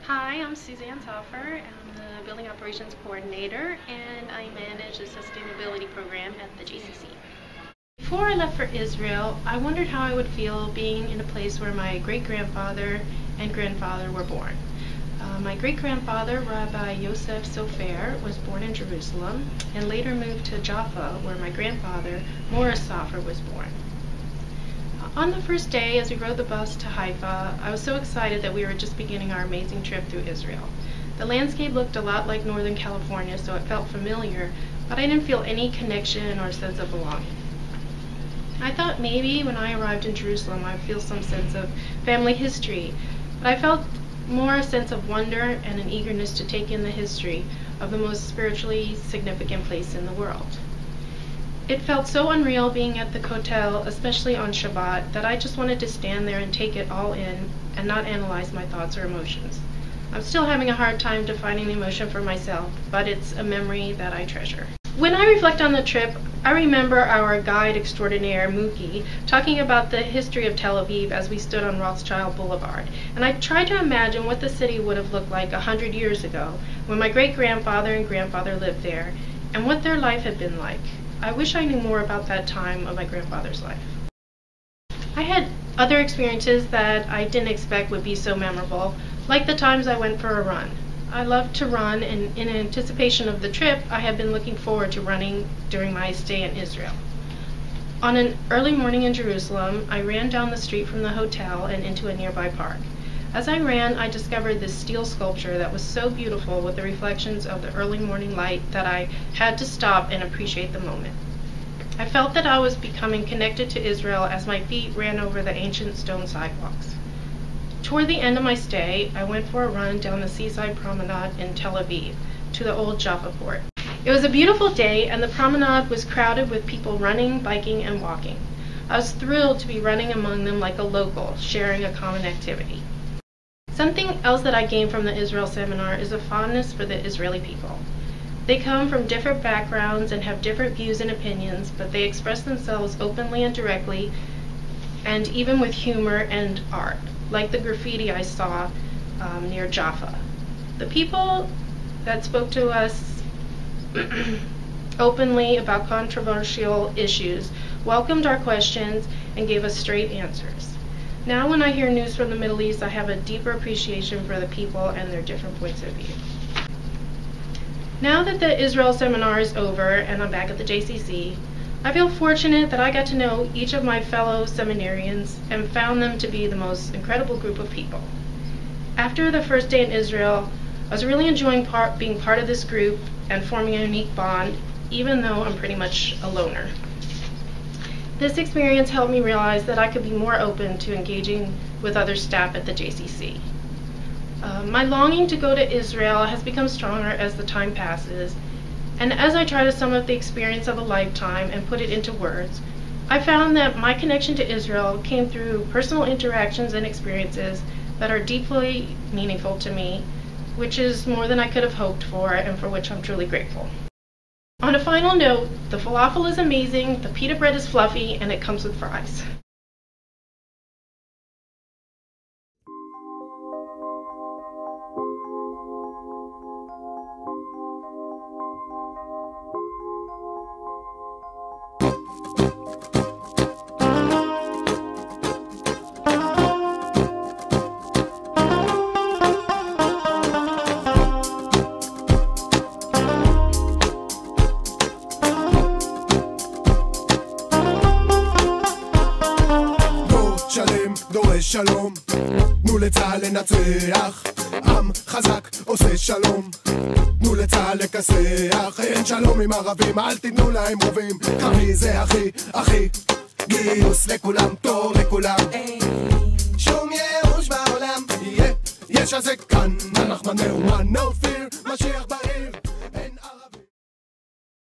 Hi, I'm Suzanne. I'm the Building Operations Coordinator, and I manage the Sustainability Program at the JCC. Before I left for Israel, I wondered how I would feel being in a place where my great-grandfather and grandfather were born. My great-grandfather, Rabbi Yosef Sofer, was born in Jerusalem and later moved to Jaffa, where my grandfather, Morris Sofer, was born. On the first day, as we rode the bus to Haifa, I was so excited that we were just beginning our amazing trip through Israel. The landscape looked a lot like Northern California, so it felt familiar, but I didn't feel any connection or sense of belonging. I thought maybe when I arrived in Jerusalem I'd feel some sense of family history, but I felt more a sense of wonder and an eagerness to take in the history of the most spiritually significant place in the world. It felt so unreal being at the Kotel, especially on Shabbat, that I just wanted to stand there and take it all in and not analyze my thoughts or emotions. I'm still having a hard time defining the emotion for myself, but it's a memory that I treasure. When I reflect on the trip, I remember our guide extraordinaire, Mookie, talking about the history of Tel Aviv as we stood on Rothschild Boulevard, and I tried to imagine what the city would have looked like 100 years ago when my great-grandfather and grandfather lived there, and what their life had been like. I wish I knew more about that time of my grandfather's life. I had other experiences that I didn't expect would be so memorable, like the times I went for a run. I love to run, and in anticipation of the trip, I had been looking forward to running during my stay in Israel. On an early morning in Jerusalem, I ran down the street from the hotel and into a nearby park. As I ran, I discovered this steel sculpture that was so beautiful with the reflections of the early morning light that I had to stop and appreciate the moment. I felt that I was becoming connected to Israel as my feet ran over the ancient stone sidewalks. Toward the end of my stay, I went for a run down the seaside promenade in Tel Aviv to the old Jaffa port. It was a beautiful day, and the promenade was crowded with people running, biking, and walking. I was thrilled to be running among them like a local, sharing a common activity. Something else that I gained from the Israel Seminar is a fondness for the Israeli people. They come from different backgrounds and have different views and opinions, but they express themselves openly and directly, and even with humor and art, like the graffiti I saw near Jaffa. The people that spoke to us openly about controversial issues welcomed our questions and gave us straight answers. Now when I hear news from the Middle East, I have a deeper appreciation for the people and their different points of view. Now that the Israel Seminar is over and I'm back at the JCC, I feel fortunate that I got to know each of my fellow seminarians and found them to be the most incredible group of people. After the first day in Israel, I was really enjoying being part of this group and forming a unique bond, even though I'm pretty much a loner. This experience helped me realize that I could be more open to engaging with other staff at the JCC. My longing to go to Israel has become stronger as the time passes, and as I try to sum up the experience of a lifetime and put it into words, I found that my connection to Israel came through personal interactions and experiences that are deeply meaningful to me, which is more than I could have hoped for and for which I'm truly grateful. On a final note, the falafel is amazing, the pita bread is fluffy, and it comes with fries. שלום, תנו לצהל לנצח, עם חזק עושה שלום, תנו לצהל לכסח, אין שלום עם ערבים, אל תיתנו להם רובים, קרבי זה הכי, הכי, גיוס לכולם, תור לכולם, שום ייאוש בעולם, יש הזה כאן, אנחנו מאומן, no fear, משיח